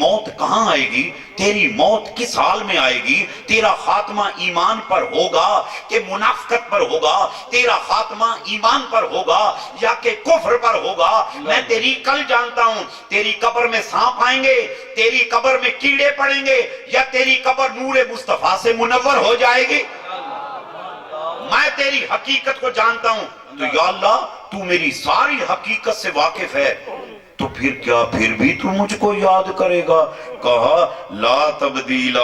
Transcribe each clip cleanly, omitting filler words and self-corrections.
موت کہاں آئے گی، تیری موت کس حال میں آئے گی، تیرا خاتمہ ایمان پر ہوگا کہ منافقت پر ہوگا، تیرا خاتمہ ایمان پر ہوگا یا کہ کفر پر ہوگا، میں تیری کل جانتا ہوں۔ تیری قبر میں سانپ آئیں گے، تیری قبر میں کیڑے پڑیں گے، یا تیری قبر نور مصطفیٰ سے منور ہو جائے گی۔ میں تیری حقیقت کو جانتا ہوں، تو یا اللہ تو میری ساری حقیقت سے واقف ہے، تو پھر کیا پھر بھی تو مجھ کو یاد کرے گا۔ کہا لا تبدیلا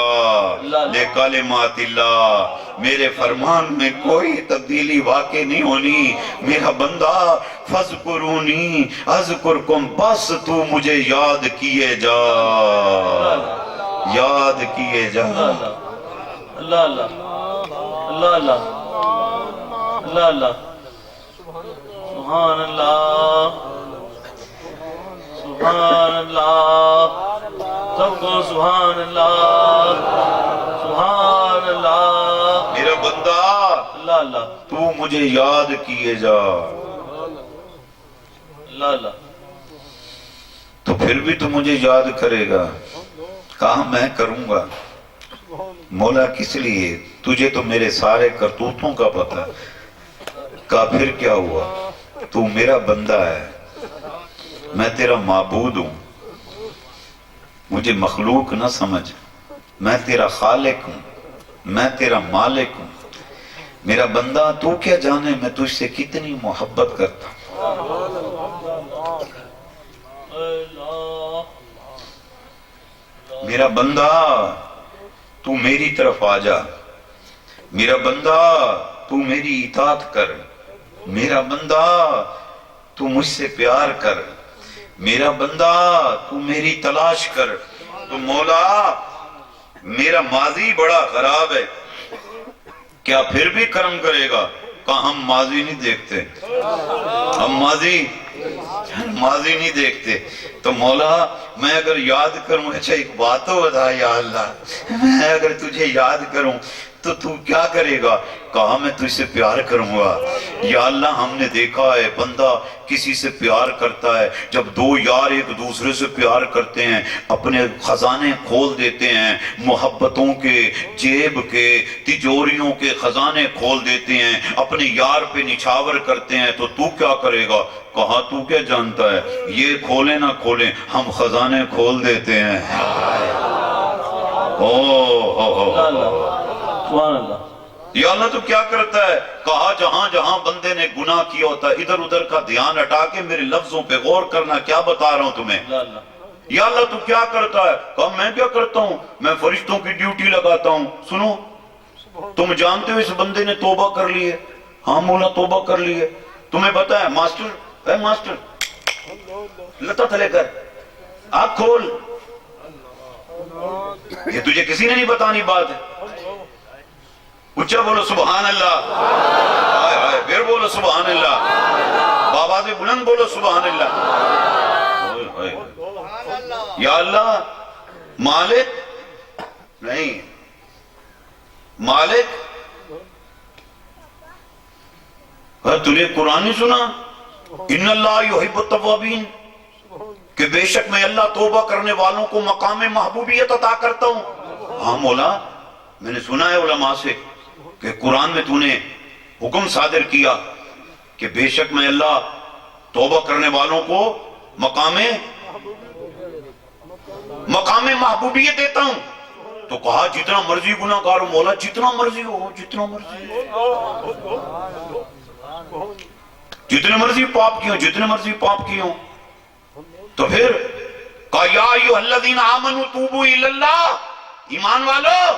لکلمات اللہ، میرے فرمان میں کوئی تبدیلی واقع نہیں ہونی۔ میرا بندہ فذکرونی اذکرکم، بس تو مجھے یاد کیے جا، یاد کیے جا۔ اللہ اللہ اللہ اللہ اللہ اللہ سبحان اللہ سبحان اللہ، سب کو سبحان اللہ سبحان اللہ۔ میرا بندہ اللہ اللہ تو مجھے یاد کیے جا، اللہ اللہ۔ تو پھر بھی تو مجھے یاد کرے گا۔ کہا میں کروں گا۔ مولا کس لیے؟ تجھے تو میرے سارے کرتوتوں کا پتہ ہے۔ کہا پھر کیا ہوا؟ تو میرا بندہ ہے، میں تیرا معبود ہوں، مجھے مخلوق نہ سمجھ، میں تیرا خالق ہوں، میں تیرا مالک ہوں۔ میرا بندہ تو کیا جانے میں تجھ سے کتنی محبت کرتا ہوں۔ میرا بندہ تو میری طرف آ جا، میرا بندہ تو میری اطاعت کر، میرا بندہ تو مجھ سے پیار کر، میرا بندہ تو میری تلاش کر۔ تو مولا میرا ماضی بڑا خراب ہے، کیا پھر بھی کرم کرے گا؟ کہا ہم ماضی نہیں دیکھتے، ہم ماضی نہیں دیکھتے۔ تو مولا میں اگر یاد کروں، اچھا ایک بات تو بتا یا اللہ، میں اگر تجھے یاد کروں تو تو کیا کرے گا؟ کہا میں تجھ سے پیار کروں گا۔ یا اللہ ہم نے دیکھا ہے بندہ کسی سے پیار کرتا ہے، جب دو یار ایک دوسرے سے پیار کرتے ہیں اپنے خزانے کھول دیتے ہیں، محبتوں کے، جیب کے، تجوریوں کے خزانے کھول دیتے ہیں، اپنے یار پہ نچھاور کرتے ہیں، تو کیا کرے گا؟ کہا تو کیا جانتا ہے، یہ کھولیں نہ کھولیں ہم خزانے کھول دیتے ہیں۔ سبحان اللہ۔ یا اللہ تو کیا کرتا ہے؟ کہا جہاں جہاں بندے نے گناہ کیا ہوتا ہے ادھر ادھر کا دھیان ہٹا کے میرے لفظوں پہ غور کرنا، کیا بتا رہا ہوں تمہیں۔ یا اللہ تو کیا کرتا ہے؟ کہا میں کیا کرتا ہوں، میں فرشتوں کی ڈیوٹی لگاتا ہوں۔ سنو تم جانتے ہو اس بندے نے توبہ کر لی ہے؟ ہاں مولا توبہ کر لی ہے۔ تمہیں پتا ہے ماسٹر، اے ماسٹر لتا تھلے کر، آنکھ کھول، یہ تجھے کسی نے نہیں بتانی بات ہے۔ اچھا بولو سبحان اللہ، ہائے ہائے پھر بولو سبحان اللہ، بابا سے بلند بولو سبحان اللہ۔ یا اللہ مالک نہیں، مالک تو نے قرآن نہیں سنا ان اللہ یحب التوابین، کہ بے شک میں اللہ توبہ کرنے والوں کو مقام محبوبیت عطا کرتا ہوں۔ ہاں مولا میں نے سنا ہے علماء سے کہ قرآن میں تو نے حکم صادر کیا کہ بے شک میں اللہ توبہ کرنے والوں کو مقام محبوبیت دیتا ہوں۔ تو کہا جتنا مرضی گناہ گار ہو مولا، جتنا مرضی ہو، جتنا مرضی ہو، جتنے مرضی پاپ کی ہوں، جتنے مرضی پاپ کی ہوں۔ تو پھر کہا یا ایھا الذین آمنوا توبوا الی اللہ، ایمان والو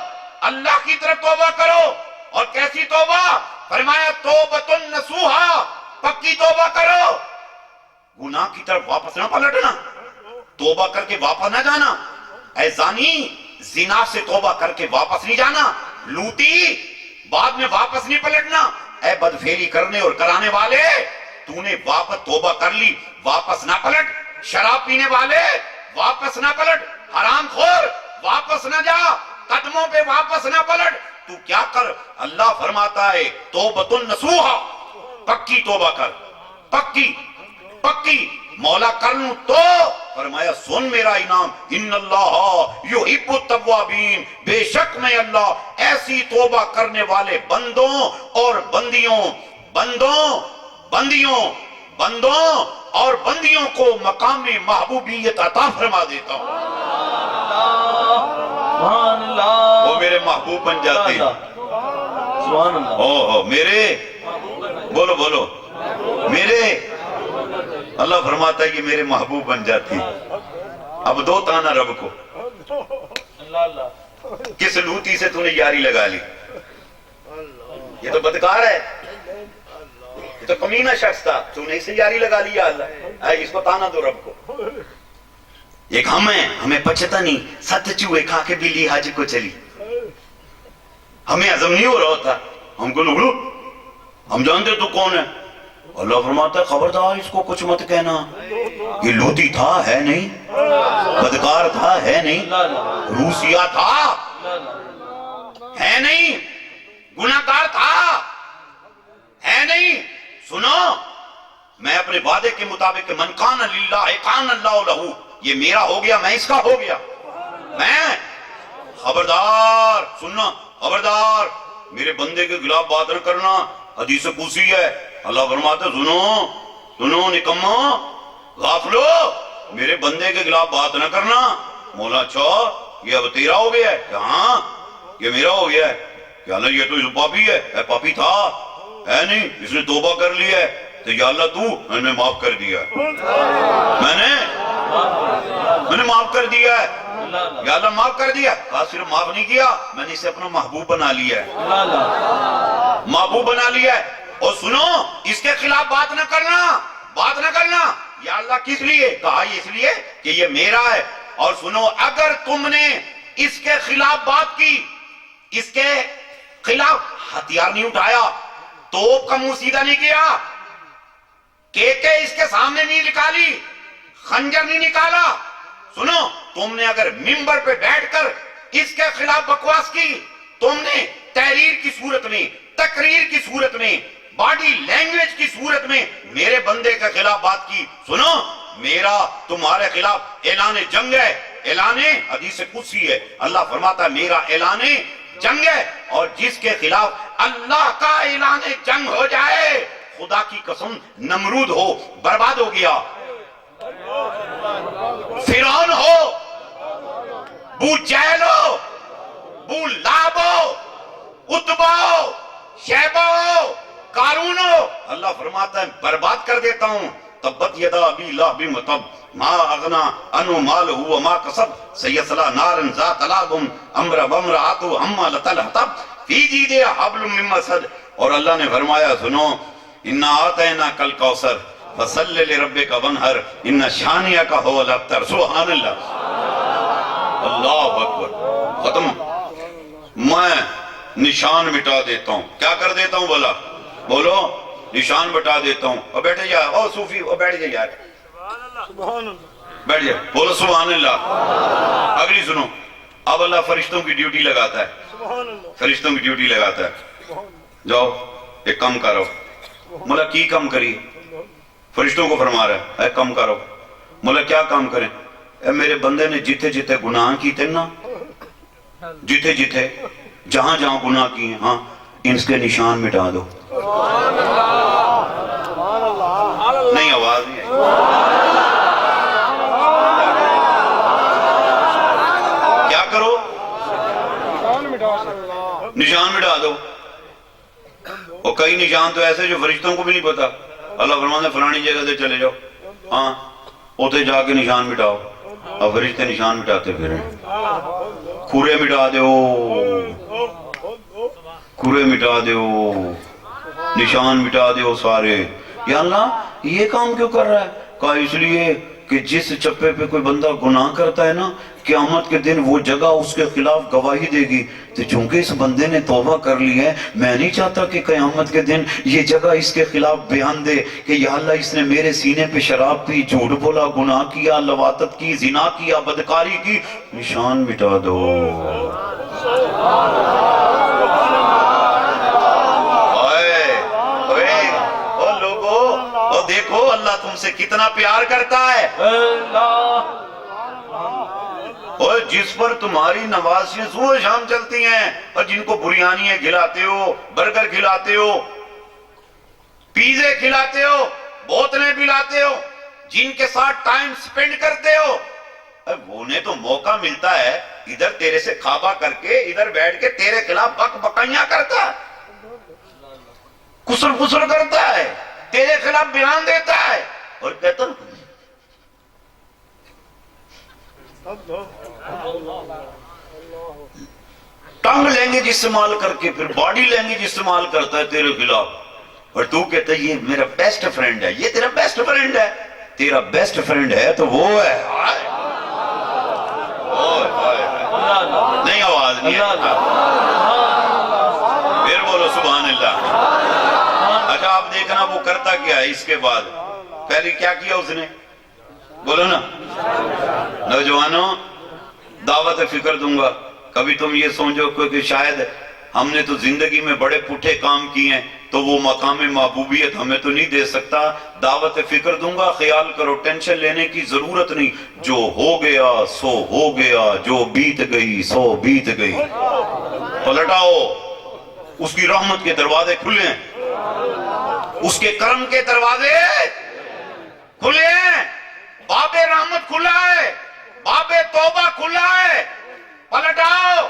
اللہ کی طرف توبہ کرو۔ اور کیسی توبہ؟ فرمایا توبۃ نصوحا، پکی توبہ کرو، گناہ کی طرف واپس نہ پلٹنا، توبہ کر کے واپس نہ جانا۔ اے زانی زنا سے توبہ کر کے واپس نہیں جانا، لوٹی بعد میں واپس نہیں پلٹنا۔ اے بدفعلی کرنے اور کرانے والے تو نے واپس توبہ کر لی، واپس نہ پلٹ۔ شراب پینے والے واپس نہ پلٹ، حرام خور واپس نہ جا، قدموں پہ واپس نہ پلٹ۔ تو کیا کر؟ اللہ فرماتا ہے توبۃ نصوحا، پکی توبہ کر، پکی مولا کر لوں تو فرمایا سن میرا انعام ان اللہ یحب التوابین بے شک میں اللہ ایسی توبہ کرنے والے بندوں اور بندیوں اور بندیوں کو مقام محبوبیت عطا فرما دیتا ہوں سبحان اللہ وہ میرے محبوب بن جاتے ہیں سبحان اللہ اوہ میرے بولو میرے اللہ فرماتا ہے کہ میرے محبوب بن جاتی ہے اب دو تانا رب کو اللہ اللہ کس لوتی سے تو نے یاری لگا لی یہ تو بدکار ہے یہ تو کمینہ شخص تھا تو نے اسے یاری لگا لی یا اللہ اے اس کو تانا دو رب کو ایک ہمیں پچھتا نہیں 7 چوہے کھا کے بلی حج کو چلی ہمیں عزم نہیں ہو رہا تھا ہم کو لگڑو ہم جانتے تو کون ہے اللہ فرماتا ہے خبردار اس کو کچھ مت کہنا یہ لوتی تھا ہے نہیں بدکار تھا ہے نہیں روسیا تھا ہے نہیں گناہگار تھا ہے نہیں سنو میں اپنے وعدے کے مطابق کہ من کان للہ کان اللہ لہو یہ میرا ہو گیا میں اس کا ہو گیا میں خبردار سننا خبردار میرے بندے کے خلاف بات نہ کرنا حدیث قدسی ہے اللہ فرماتا ہے سنو نکمو غافلو میرے بندے کے خلاف بات نہ کرنا مولا اچھا یہ اب تیرا ہو گیا ہے ہاں یہ میرا ہو گیا ہے کہ اللہ یہ تو اس پاپی ہے اے پاپی تھا ہے نہیں اس نے توبہ کر لی ہے تو یا اللہ تو میں نے معاف کر دیا میں نے معاف کر دیا ہے یا اللہ معاف کر دیا کہا صرف معاف نہیں کیا میں نے اسے اپنا محبوب بنا لیا ہے محبوب بنا لیا ہے اور سنو اس کے خلاف بات نہ کرنا یا اللہ کس لیے کہا یہ اس لیے کہ یہ میرا ہے اور سنو اگر تم نے اس کے خلاف بات کی اس کے خلاف ہتھیار نہیں اٹھایا توپ کا منہ سیدھا نہیں کیا کیکے اس کے سامنے نہیں نکالی خنجر نہیں نکالا سنو تم نے اگر منبر پہ بیٹھ کر اس کے خلاف بکواس کی تم نے تحریر کی صورت میں تقریر کی صورت میں باڈی لینگویج کی صورت میں میرے بندے کے خلاف بات کی سنو میرا تمہارے خلاف اعلان جنگ ہے اعلان حدیث قدسی ہے اللہ فرماتا ہے میرا اعلان جنگ ہے اور جس کے خلاف اللہ کا اعلان جنگ ہو جائے خدا کی قسم نمرود ہو برباد ہو گیا فرعون ہو بو جہل ہو بو لہب ہو عتبہ ہو شیبہ ہو قارون ہو اللہ فرماتا ہے برباد کر دیتا ہوں تبت یدا ابی لہب وتب ما اغنا عنہ مالہ وما کسب سیصلی نارا ذات لہب وامرأتہ حمالۃ الحطب فی جیدہا حبل من مسد اور اللہ نے فرمایا سنو انا اعطیناک الکوثر فصل لربک وانحر ان شانئک ھو الابتر سبحان اللہ اللہ اکبر ختم میں نشان مٹا دیتا ہوں کیا کر دیتا ہوں بولو نشان مٹا دیتا ہوں اور بیٹھے جا او صوفی او بیٹھ جا یار بیٹھ جا بولو سبحان اللہ اگلی سنو اب اللہ فرشتوں کی ڈیوٹی لگاتا ہے فرشتوں کی ڈیوٹی لگاتا ہے جاؤ ایک کم کرو مولا کی کم کری فرشتوں کو فرما رہا ہے اے کم کرو مولا کیا کام کریں اے میرے بندے نے جیتے جیتے گناہ کیتے نا جیتے جیتے جہاں جہاں گناہ کیے ہاں ان کے نشان مٹا دو نہیں آواز نہیں آئی کیا کرو نشان مٹا دو اور کئی نشان تو ایسے جو فرشتوں کو بھی نہیں پتا اللہ فرماتا ہے فلانی جگہ سے چلے جاؤ ہاں اوتے جا کے نشان مٹاؤ اور فرشتے نشان مٹاتے پھر کھورے مٹا دیو کھورے مٹا دیو نشان مٹا دیو سارے یا اللہ یہ کام کیوں کر رہا ہے کہا اس لیے کہ جس چپے پہ کوئی بندہ گناہ کرتا ہے نا قیامت کے دن وہ جگہ اس کے خلاف گواہی دے گی تو چونکہ اس بندے نے توبہ کر لی ہے میں نہیں چاہتا کہ قیامت کے دن یہ جگہ اس کے خلاف بیان دے کہ یا اللہ اس نے میرے سینے پہ شراب پی جھوٹ بولا گناہ کیا لواطت کی زنا کیا بدکاری کی نشان مٹا دو دیکھو اللہ تم سے کتنا پیار کرتا ہے. اللہ اور جس پر تمہاری نوازشیں صبح شام چلتی ہیں اور جن کو بریانیاں کھلاتے ہو, برگر کھلاتے ہو, پیزے کھلاتے ہو, بوتلیں پلاتے ہو, جن کے ساتھ ٹائم سپینڈ کرتے ہو, انہیں تو موقع ملتا ہے ادھر تیرے سے کھابا کر کے ادھر بیٹھ کے تیرے خلاف بک بکائیاں کرتا ہے, کسر کسر کرتا ہے, تیرے خلاف بیان دیتا ہے اور کہتا ٹنگ لینگویج استعمال کر کے پھر باڈی لینگویج استعمال کرتا ہے تیرے خلاف, اور تو کہتا ہے یہ میرا بیسٹ فرینڈ ہے, یہ تیرا بیسٹ فرینڈ ہے. تیرا بیسٹ فرینڈ ہے تو وہ ہے. نہیں آواز نہیں ہے, پھر بولو سبحان اللہ. اچھا آپ دیکھنا وہ کرتا کیا ہے اس کے بعد. پہلے کیا کیا اس نے, بولو نا. نوجوانوں دعوت فکر دوں گا, کبھی تم یہ سوچو کہ شاید ہم نے تو زندگی میں بڑے پٹھے کام کیے ہیں تو وہ مقام محبوبیت ہمیں تو نہیں دے سکتا. دعوت فکر دوں گا, خیال کرو, ٹینشن لینے کی ضرورت نہیں. جو ہو گیا سو ہو گیا, جو بیت گئی سو بیت گئی. پلٹاؤ, اس کی رحمت کے دروازے کھلے ہیں, اس کے کرم کے دروازے کھلے ہیں, باب رحمت کھلا ہے, باب توبہ کھلا ہے. پلٹاؤ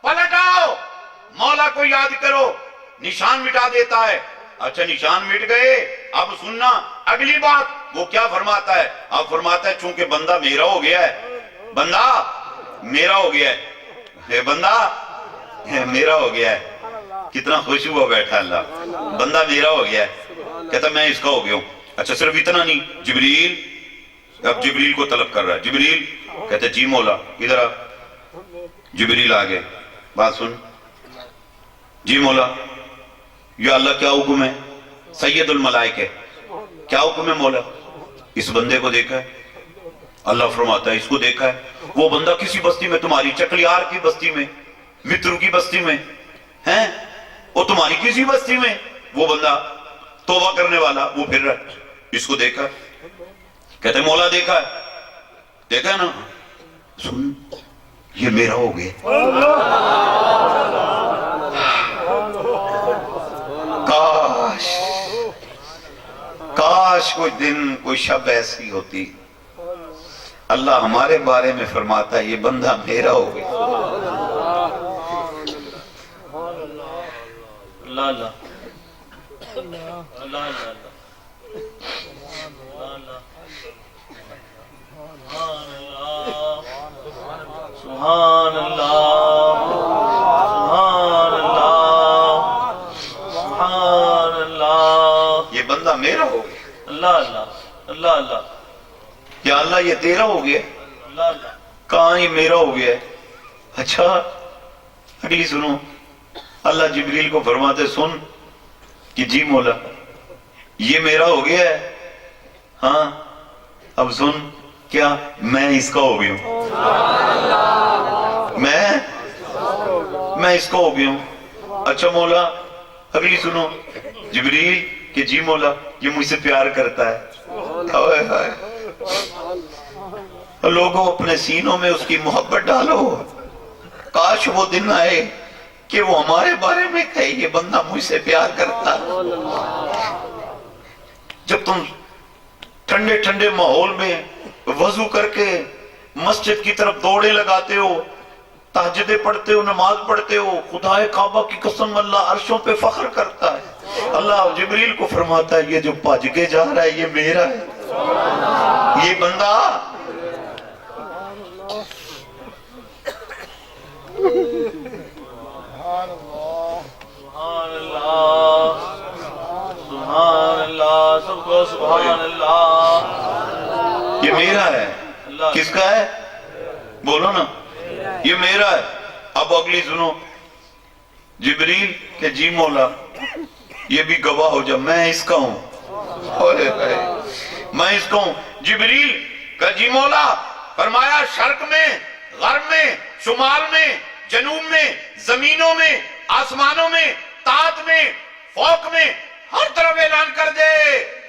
پلٹاؤ, مولا کو یاد کرو, نشان مٹا دیتا ہے. اچھا نشان مٹ گئے, اب سننا اگلی بات. وہ کیا فرماتا ہے, اب فرماتا ہے چونکہ بندہ میرا ہو گیا ہے, بندہ میرا ہو گیا ہے, بندہ میرا ہو گیا ہے. کتنا خوش ہوا بیٹھا اللہ, بندہ میرا ہو گیا ہے. کہتا میں اس کا ہو گیا ہوں. اچھا صرف اتنا نہیں, جبریل, اب جبریل کو طلب کر رہا ہے. جبریل کہتا جی مولا ادھر آ. جبریل آگے, بات سن. جی مولا, یا اللہ کیا حکم ہے؟ سید الملائکہ, کیا حکم ہے مولا؟ اس بندے کو دیکھا ہے؟ اللہ فرماتا ہے اس کو دیکھا ہے. وہ بندہ کسی بستی میں, تمہاری چکلیار کی بستی میں, مترو کی بستی میں ہیں, وہ تمہاری کسی بستی میں, وہ بندہ توبہ کرنے والا وہ پھر رہا ہے, اس کو دیکھا ہے؟ کہتے مولا دیکھا ہے. دیکھا ہے نا, سن یہ میرا ہو گیا. کاش کاش کوئی دن کوئی شب ایسی ہوتی. اللہ ہمارے بارے میں فرماتا ہے یہ بندہ میرا ہو گیا. اللہ اللہ اللہ اللہ سبحان اللہ سبحان اللہ سبحان اللہ. یہ بندہ میرا ہو گیا. اللہ اللہ اللہ اللہ. یا اللہ یہ تیرا ہو گیا. اللہ اللہ. کہاں یہ میرا ہو گیا ہے؟ اچھا اگلی سنو, اللہ جبریل کو فرماتے سن کہ جی مولا یہ میرا ہو گیا ہے. ہاں اب سن, کیا میں اس کا ہو گیا ہوں, میں اس کا ہو گیا ہوں. اچھا مولا اگلی سنو, جبریل کہ جی مولا یہ مجھ سے پیار کرتا ہے. ہائے ہائے, لوگوں اپنے سینوں میں اس کی محبت ڈالو. کاش وہ دن آئے کہ وہ ہمارے بارے میں کہے یہ بندہ مجھ سے پیار کرتا ہے. جب تم ٹھنڈے ٹھنڈے ماحول میں وضو کر کے مسجد کی طرف دوڑے لگاتے ہو, تہجدیں پڑھتے ہو, نماز پڑھتے ہو, خدائے کعبہ کی قسم اللہ عرشوں پہ فخر کرتا ہے. اللہ جبریل کو فرماتا ہے یہ جو بھج کے جا رہا ہے یہ میرا ہے, یہ بندہ سبحان اللہ سبحان اللہ, سب کو سبحان اللہ. یہ میرا ہے. کس کا ہے بولو نا, یہ میرا ہے. اب اگلی سنو, جبریل کہ جی مولا یہ بھی گواہ ہو جا میں اس کا ہوں. میں اس کا ہوں. جبریل کہ جی مولا, فرمایا شرق میں, غرب میں, شمال میں, جنوب میں, زمینوں میں, آسمانوں میں, تحت میں, فوق میں, ہر طرف اعلان کر دے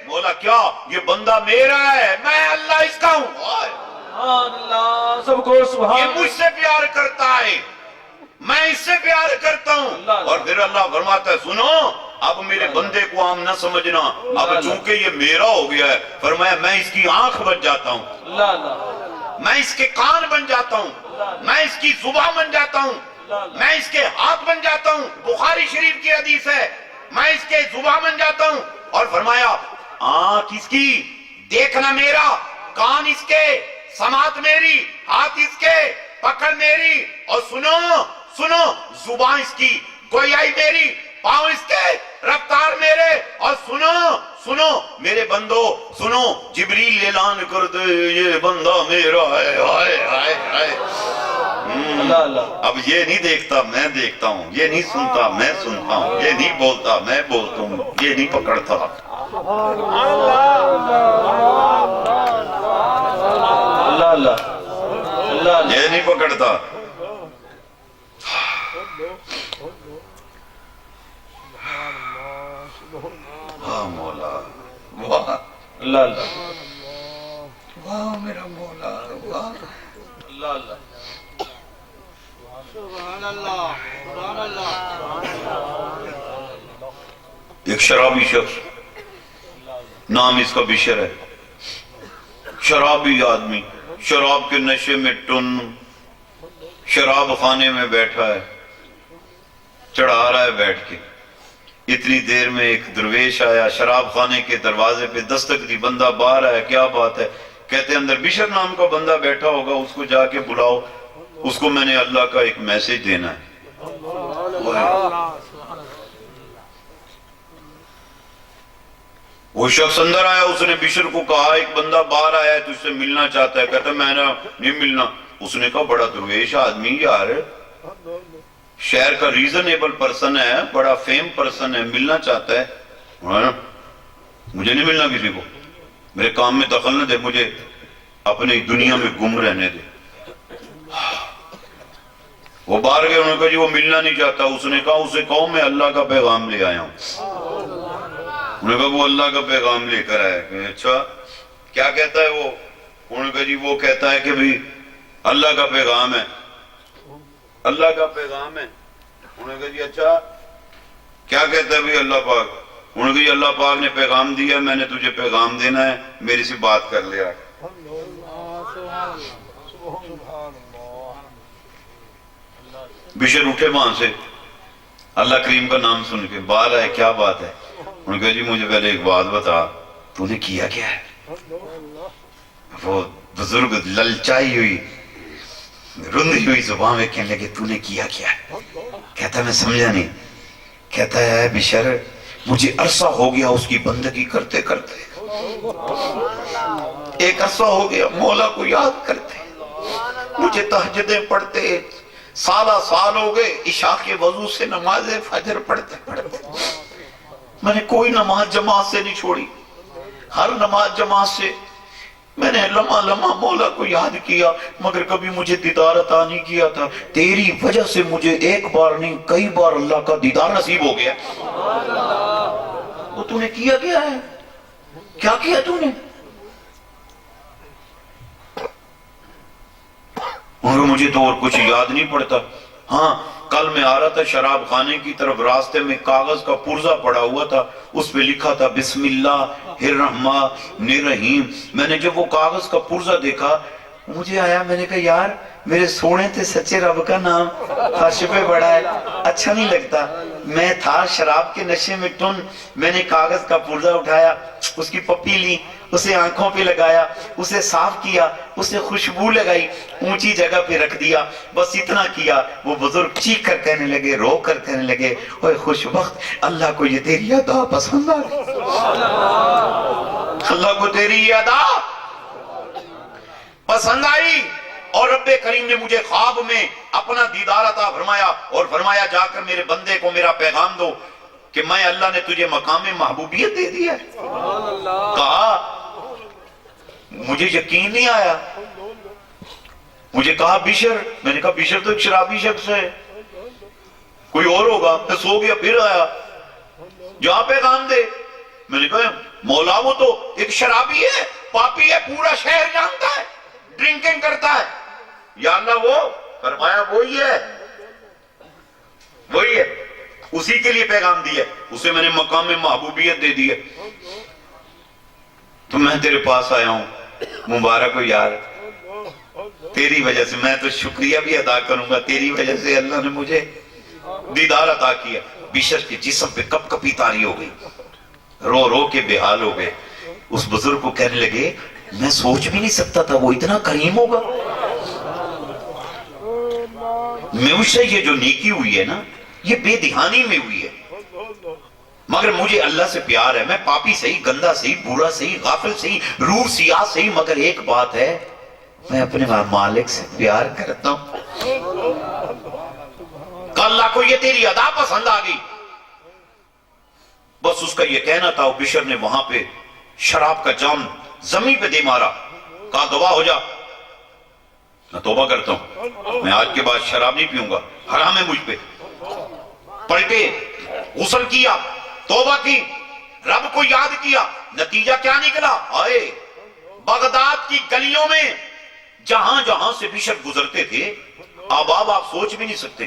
مولا کیا یہ بندہ میرا ہے، میں اللہ اس کا ہوں، سبحان اللہ، سب کو یہ سبحان مجھ سے پیار کرتا ہے، میں اس سے پیار کرتا ہوں۔ اللہ۔ اور پھر اللہ فرماتا ہے سنو اب میرے بندے کو عام نہ سمجھنا، اب چونکہ یہ میرا ہو گیا ہے، فرمایا میں اس کی آنکھ بن جاتا ہوں، اللہ اللہ میں اس کے کان بن جاتا ہوں، میں اس کی زبان بن جاتا ہوں، میں اس کے ہاتھ بن جاتا ہوں، بخاری شریف کی حدیث ہے، میں اس کے زبان بن جاتا ہوں۔ اور فرمایا آنکھ اس کی دیکھنا میرا، کان اس کے سماعت میری، ہاتھ اس کے پکڑ میری، اور سنو سنو زبان اس کی گویائی میری، پاؤں اس کے رفتار میرے، اور سنو سنو میرے بندو سنو جبریل اعلان کر دے یہ بندہ میرا ہے، ہائے ہائے ہائے۔ اللہ اللہ اب یہ نہیں دیکھتا میں دیکھتا ہوں، یہ نہیں سنتا میں سنتا ہوں، یہ نہیں بولتا میں بولتا ہوں، یہ نہیں پکڑتا اللہ اللہ اللہ یہ نہیں پکڑتا۔ واہ مولا، واہ اللہ اللہ واہ میرا مولا، واہ۔ اللہ اللہ ایک شرابی شخص، نام اس کا بشر ہے، شرابی آدمی، شراب کے نشے میں ٹن، شراب خانے میں بیٹھا ہے، چڑھا رہا ہے بیٹھ کے۔ اتنی دیر میں ایک درویش آیا، شراب خانے کے دروازے پہ دستک دی، بندہ باہر آیا، کیا بات ہے؟ کہتے اندر بشر نام کا بندہ بیٹھا ہوگا، اس کو جا کے بلاؤ، اس کو میں نے اللہ کا ایک میسج دینا ہے۔ وہ شخص اندر آیا، اس نے بشر کو کہا ایک بندہ باہر آیا ہے، تجھ سے ملنا چاہتا ہے۔ کہتا میں نے نہیں ملنا۔ اس نے کہا بڑا درویش آدمی یار، شہر کا ریزنیبل پرسن ہے، بڑا فیم پرسن ہے، ملنا چاہتا ہے۔ مجھے نہیں ملنا کسی کو، میرے کام میں دخل نہ دے، مجھے اپنی دنیا میں گم رہنے دے۔ وہ باہر گئے، انہوں نے کہا جی وہ ملنا نہیں چاہتا۔ اس نے کہا اسے کہو میں اللہ کا پیغام لے آیا ہوں۔ انہوں نے کہا وہ اللہ کا پیغام لے کر آیا۔ کہ اچھا کیا کہتا ہے وہ؟ انہوں نے کہا جی وہ کہتا ہے کہ بھی اللہ کا پیغام ہے، اللہ کا پیغام ہے۔ انہوں نے کہا جی اچھا کیا کہتا ہے بھی اللہ پاک؟ انہوں نے کہا جی اللہ پاک نے پیغام دیا، میں نے تجھے پیغام دینا ہے، میری سے بات کر لیا۔ بشر اٹھے وہاں سے، اللہ کریم کا نام سن کے باہر آئے، کیا بات ہے؟ انہوں نے کہا جی مجھے پہلے ایک بات بتا، تو نے کیا کیا ہے؟ وہ بزرگ للچائی ہوئی، رندی ہوئی زبان میں کہنے لگے تو نے کیا کیا ہے؟ کہتا میں سمجھا نہیں۔ کہتا ہے بشر مجھے عرصہ ہو گیا اس کی بندگی کرتے کرتے، ایک عرصہ ہو گیا مولا کو یاد کرتے، مجھے تہجدیں پڑھتے، سالہ سال ہو گئے عشاء کے وضو سے نماز فجر پڑھتے پڑھتے، میں نے کوئی نماز جماعت سے نہیں چھوڑی، ہر نماز جماعت سے میں نے لمحہ لمحہ مولا کو یاد کیا، مگر کبھی مجھے دیدار عطا نہیں کیا تھا۔ تیری وجہ سے مجھے ایک بار نہیں کئی بار اللہ کا دیدار نصیب ہو گیا۔ وہ تو نے کیا کیا ہے؟ کیا کیا تو نے؟ اور مجھے تو اور کچھ یاد نہیں پڑتا۔ ہاں کل میں آ رہا تھا شراب خانے کی طرف، راستے میں کاغذ کا پرزہ پڑا ہوا تھا، اس پہ لکھا تھا بسم اللہ الرحمن الرحیم۔ میں نے جب وہ کاغذ کا پرزہ دیکھا مجھے آیا، میں نے کہا یار میرے سونے تھے سچے رب کا نام فرش پہ بڑا ہے، اچھا نہیں لگتا۔ میں تھا شراب کے نشے میں ٹن، میں نے کاغذ کا پرزہ اٹھایا، اس کی پپی لی، اسے آنکھوں پہ لگایا، اسے صاف کیا، اسے خوشبو لگائی، اونچی جگہ پہ رکھ دیا، بس اتنا کیا۔ وہ بزرگ چیخ کر کہنے لگے، رو کر کہنے لگے اوے خوش بخت، اللہ کو یہ تیری ادا پسند آ گئی، اللہ کو تیری یہ ادا پسند آئی، اور رب کریم نے مجھے خواب میں اپنا دیدار عطا فرمایا، اور فرمایا جا کر میرے بندے کو میرا پیغام دو کہ میں اللہ نے تجھے مقام محبوبیت دے دیا ہے۔ کہا مجھے یقین نہیں آیا، مجھے کہا بشر، میں نے کہا بشر تو ایک شرابی شخص ہے، کوئی اور ہوگا۔ میں سو گیا، پھر آیا، جہاں پیغام دے۔ میں نے کہا مولا وہ تو ایک شرابی ہے، پاپی ہے، پورا شہر جانتا ہے، ڈرنکنگ کرتا ہے. یا اللہ وہ فرمایا وہی ہے، وہی ہے، اسی کے لیے پیغام دیا، اسے میں نے مقام میں محبوبیت دے دی ہے. تو میں تیرے پاس آیا ہوں، مبارک ہو یار، تیری وجہ سے. میں تو شکریہ بھی ادا کروں گا، تیری وجہ سے اللہ نے مجھے دیدار عطا کیا. بشر کے جسم پہ کپ کپی طاری ہو گئی، رو رو کے بے حال ہو گئے. اس بزرگ کو کہنے لگے میں سوچ بھی نہیں سکتا تھا وہ اتنا کریم ہوگا. میں اس سے یہ جو نیکی ہوئی ہے نا، یہ بے دہانی میں ہوئی ہے، مگر مجھے اللہ سے پیار ہے. میں پاپی صحیح، گندا صحیح، برا صحیح، غافل صحیح، روح سیاہ صحیح، مگر ایک بات ہے، میں اپنے مالک سے پیار کرتا ہوں. کہ اللہ کو یہ تیری ادا پسند آ گئی. بس اس کا یہ کہنا تھا. بشر نے وہاں پہ شراب کا جام زمین پہ دے مارا، کہا گواہ ہو جا، میں توبہ کرتا ہوں، میں آج کے بعد شراب نہیں پیوں گا، حرام ہے مجھ پہ. پلٹے، غسل کیا، توبہ کی، رب کو یاد کیا. نتیجہ کیا نکلا؟ آئے بغداد کی گلیوں میں جہاں جہاں سے بشر گزرتے تھے، آباب آپ سوچ بھی نہیں سکتے.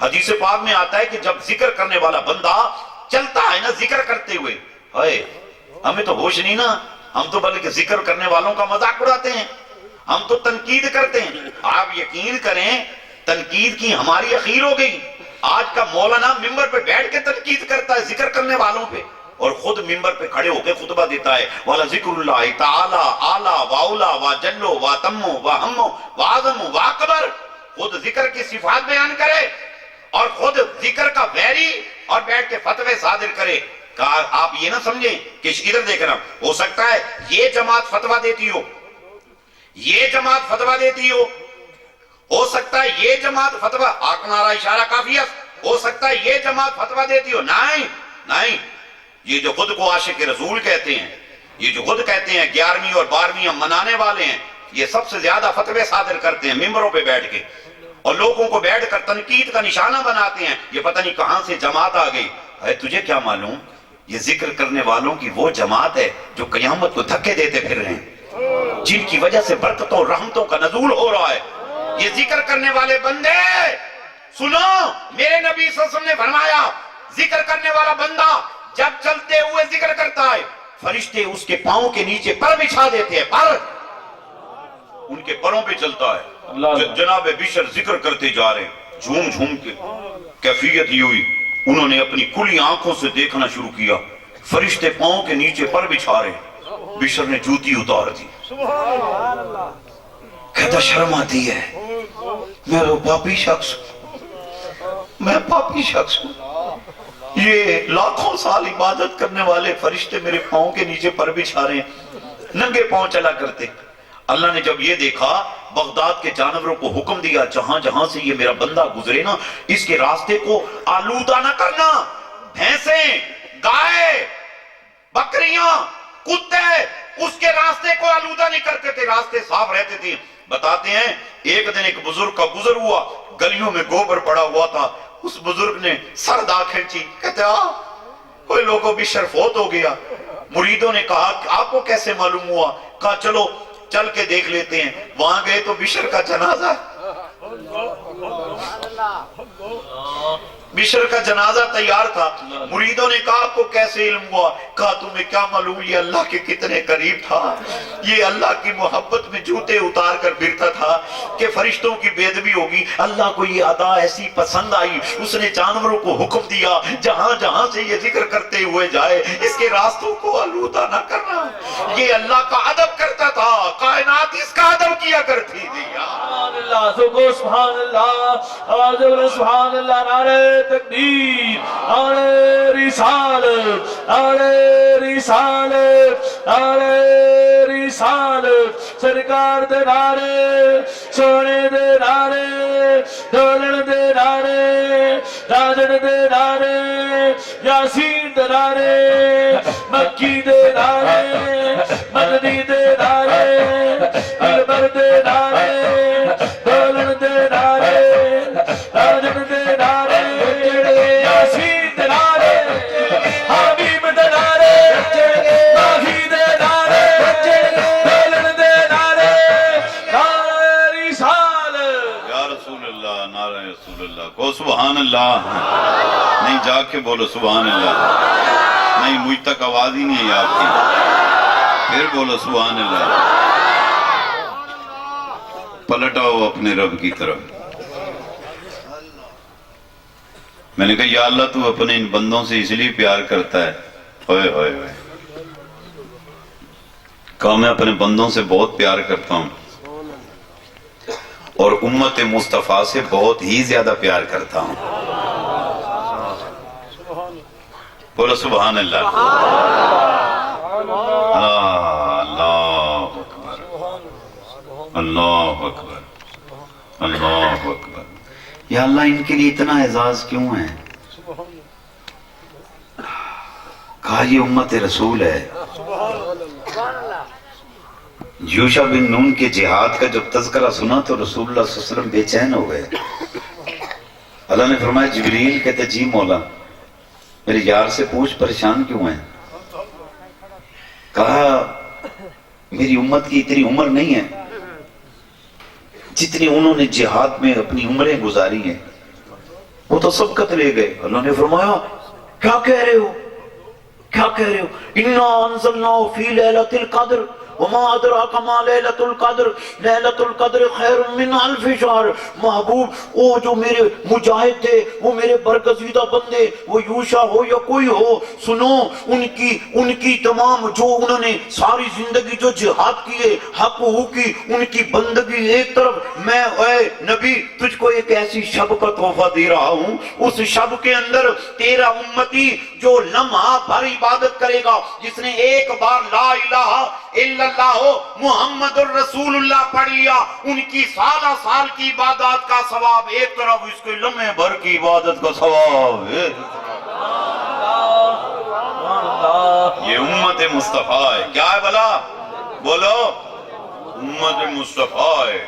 حدیث پاک میں آتا ہے کہ جب ذکر کرنے والا بندہ چلتا ہے نا ذکر کرتے ہوئے، ہائے ہمیں تو ہوش نہیں نا، ہم تو بلکہ ذکر کرنے والوں کا مذاق اڑاتے ہیں، ہم تو تنقید کرتے ہیں. آپ یقین کریں تنقید کی ہماری اخیر ہو گئی. آج کا مولانا ممبر پہ بیٹھ کے تنقید کرتا ہے ذکر کرنے والوں پہ، اور خود ممبر پہ کھڑے ہو کے خطبہ دیتا ہے والا ذکر اللہ تعالی اعلی و اولا و جلو و تمو و ہم و اعظم و اکبر. خود ذکر کی صفات بیان کرے اور خود ذکر کا ویری، اور بیٹھ کے فتوے صادر کرے. کہا آپ یہ نہ سمجھیں کہ ادھر دیکھنا، ہو سکتا ہے یہ جماعت فتویٰ دیتی ہو، یہ جماعت فتویٰ دیتی ہو سکتا ہے یہ جماعت فتویٰ، آکنارا اشارہ کافی ہے، ہو سکتا ہے یہ جماعت فتویٰ دیتی ہو. نہیں نہیں، یہ جو خود کو عاشق رسول کہتے ہیں، یہ جو خود کہتے ہیں 11ویں اور 12ویں ہم منانے والے ہیں، یہ سب سے زیادہ فتوے صادر کرتے ہیں ممبروں پہ بیٹھ کے، اور لوگوں کو بیٹھ کر تنقید کا نشانہ بناتے ہیں. یہ پتہ نہیں کہاں سے جماعت آ گئی. اے تجھے کیا معلوم، یہ ذکر کرنے والوں کی وہ جماعت ہے جو قیامت کو دھکے دیتے پھر رہے ہیں، جن کی وجہ سے برکتوں رحمتوں کا نزول ہو رہا ہے. یہ ذکر کرنے والے بندے سنو، میرے نبی صلی اللہ علیہ وسلم نے فرمایا ذکر کرنے والا بندہ جب چلتے ہوئے ذکر کرتا ہے، فرشتے اس کے پاؤں کے نیچے پر بچھا دیتے ہیں، پر ان کے پروں پہ چلتا ہے. جناب بشر ذکر کرتے جا رہے ہیں، جھوم جھوم کے. کیفیت یہ ہوئی، انہوں نے اپنی کھلی آنکھوں سے دیکھنا شروع کیا، فرشتے پاؤں کے نیچے پر بچھا رہے ہیں. بشر نے جوتی اتار دی، کہتا شرم آتی ہے، میں تو پاپی شخص ہوں، میں پاپی شخص ہوں. یہ لاکھوں سال عبادت کرنے والے فرشتے میرے پاؤں کے نیچے پر بچھا رہے ہیں، ننگے پاؤں چلا کرتے. اللہ نے جب یہ دیکھا، بغداد کے جانوروں کو حکم دیا جہاں جہاں سے یہ میرا بندہ گزرے نا، اس کے راستے کو آلودہ نہ کرنا. بھینسیں، گائے، بکریاں، کتے اس کے راستے کو آلودہ نہیں کرتے تھے، راستے صاف رہتے تھے. بتاتے ہیں ایک دن ایک بزرگ کا گزر ہوا، گلیوں میں گوبر پڑا ہوا تھا. اس بزرگ نے سر دا کھینچی، کہتے کوئی لوگوں بشر فوت ہو گیا. مریدوں نے کہا آپ کو کیسے معلوم ہوا؟ کہا چلو چل کے دیکھ لیتے ہیں. وہاں گئے تو بشر کا جنازہ، بشر کا جنازہ تیار تھا. مریدوں نے کہا آپ کو کیسے علم ہوا؟ کہا تمہیں کیا معلوم یہ اللہ کے کتنے قریب تھا، یہ اللہ کی محبت میں جوتے اتار کر پھرتا تھا کہ فرشتوں کی بے ادبی ہوگی. اللہ کو یہ ادا ایسی پسند آئی، اس نے جانوروں کو حکم دیا جہاں جہاں سے یہ ذکر کرتے ہوئے جائے اس کے راستوں کو آلودہ نہ کرنا. یہ اللہ کا ادب کرتا تھا، کائنات اس کا ادب کیا کرتی تھی. سبحان اللہ، سبحان اللہ، نعرہ تکبیر، نعرہ رسالت، نعرہ رسالت، نعرہ رسالت. سرکار دے نعرے، سونے دے نعرے، ڈولن دے نعرے، راجن دے نعرے، یاسین دے نعرے، مکی دے نعرے، مدنی دے نعرے، علمر دے نعرے، ڈولن دے نعرے، راجن دے نعرے، یاسین دے نعرے، حبیب دے نعرے، رسول اللہ، نعرہ رسول اللہ کو سبحان اللہ نہیں، جا کے بولو سبحان اللہ نہیں، مجھ تک آواز ہی نہیں ہے آپ کی، پھر بولو سبحان اللہ۔ پلٹاؤ اپنے رب کی طرف۔ میں نے کہا یا اللہ تو اپنے ان بندوں سے اس لیے پیار کرتا ہے، ہوئے ہوئے ہوئے، کہا میں اپنے بندوں سے بہت پیار کرتا ہوں اور امت مصطفیٰ سے بہت ہی زیادہ پیار کرتا ہوں۔ بولو سبحان اللہ۔ اللہ اکبر، اللہ اکبر، اللہ اکبر۔ یا اللہ ان کے لیے اتنا اعزاز کیوں ہے؟ کہا یہ امت رسول ہے۔ یوشع بن نون کے جہاد کا جب تذکرہ سنا تو رسول اللہ صلی اللہ علیہ وسلم بے چین ہو گئے۔ اللہ نے فرمایا جبریل، کہتے جی مولا میرے یار سے پوچھ پریشان کیوں ہیں؟ کہا میری امت کی اتنی عمر نہیں ہے جتنی انہوں نے جہاد میں اپنی عمریں گزاری ہیں، وہ تو سبقت لے گئے۔ اللہ نے فرمایا کیا کہہ رہے ہو، کیا کہہ رہے ہو؟ اِنَّا أَنزَلْنَاهُ فِي لَيْلَةِ الْقَدْرِ وَمَا أَدْرَاكَ مَا لَيْلَةُ الْقَدْرِ لَيْلَةُ الْقَدْرِ خَيْرٌ مِّنْ أَلْفِ شَهْرٍ۔ محبوب وہ جو میرے مجاہد تھے، وہ میرے برگزیدہ بندے، وہ یوشع ہو یا کوئی ہو، سنو ان کی تمام جو انہوں نے ساری زندگی جو جہاد کیے، حق حقوق کی، ان کی بندگی ایک طرف، میں اے نبی تجھ کو ایک ایسی شب کا تحفہ دے رہا ہوں، اس شب کے اندر تیرا امتی جو لمحہ بھر عبادت کرے گا، جس نے ایک بار لا الہ الا اللہ محمد الرسول اللہ پڑھ لیا، ان کی سالہ سال کی عبادات کا ثواب ایک طرف، اس کے لمحے بھر کی عبادت کا ثواب ایک طرف۔ یہ امت مصطفیٰ ہے، کیا ہے بھلا؟ بولو امت مصطفیٰ ہے۔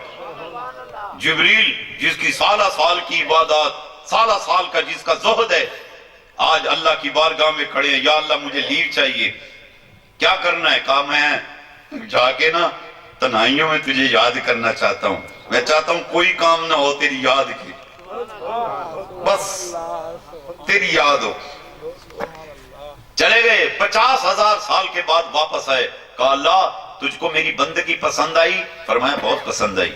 جبریل جس کی سالہ سال کی عبادات، سالہ سال کا جس کا زہد ہے، آج اللہ کی بارگاہ میں کھڑے ہیں، یا اللہ مجھے لیو چاہیے، کیا کرنا ہے؟ کہا میں جا کے نا تنہائیوں میں تجھے یاد کرنا چاہتا ہوں، میں چاہتا ہوں کوئی کام نہ ہو تیری یاد کی، بس تیری یاد ہو۔ چلے گئے، 50,000 سال کے بعد واپس آئے، کہا اللہ تجھ کو میری بندگی پسند آئی؟ فرمایا بہت پسند آئی،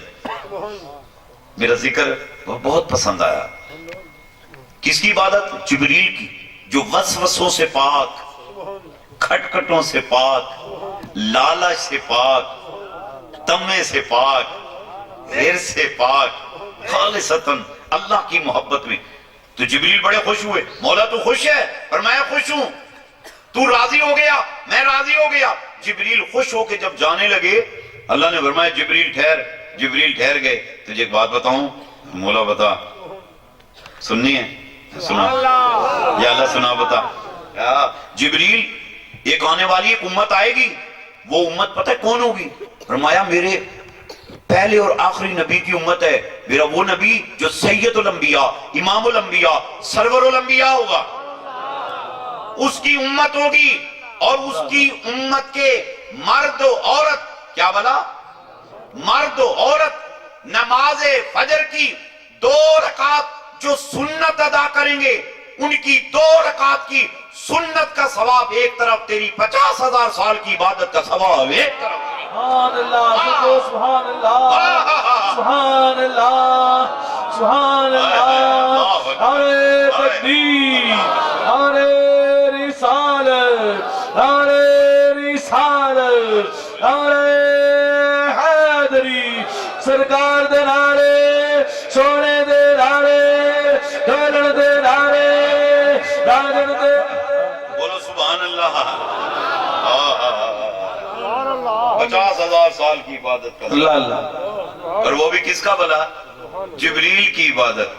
میرا ذکر بہت پسند آیا۔ کس کی عبادت؟ جبریل کی، جو وسوسوں سے پاک، کھٹکھٹوں سے پاک، لالچ سے پاک، تمے سے پاک، غیر سے پاک، خالصتاً اللہ کی محبت میں۔ تو جبریل بڑے خوش ہوئے، مولا تو خوش ہے؟ فرمایا خوش ہوں۔ تو راضی ہو گیا؟ میں راضی ہو گیا۔ جبریل خوش ہو کے جب جانے لگے، اللہ نے فرمایا جبریل ٹھہر۔ جبریل ٹھہر گئے۔ تجھے ایک بات بتاؤں؟ مولا بتا۔ سننی ہے؟ سنا یا اللہ سنا بتا۔ جبریل ایک آنے والی ایک امت آئے گی، وہ امت پتہ ہے کون ہوگی؟ فرمایا میرے پہلے اور آخری نبی کی امت ہے، میرا وہ نبی جو سید الانبیاء، امام الانبیاء، سرور الانبیاء ہوگا، اس کی امت ہوگی، اور اس کی امت کے مرد و عورت، کیا بلا؟ مرد و عورت نماز فجر کی 2 رکعت جو سنت ادا کریں گے، ان کی 2 رکعت کی سنت کا ثواب ایک طرف، تیری 50,000 سال کی عبادت کا ثواب ایک طرف۔ سبحان اللہ، سبحان اللہ، سبحان اللہ، سبحان اللہ، نعرہ تکبیر، نعرہ رسالت، نعرہ رسالت، نعرہ حیدری، سرکار دے نعرے، سونے دے نعرے، ڈھولن دے نعرے، راجن دے، بولو سبحان اللہ۔ 50,000 سال کی عبادت کا، اللہ اللہ، اور وہ بھی کس کا بلا؟ جبریل کی عبادت۔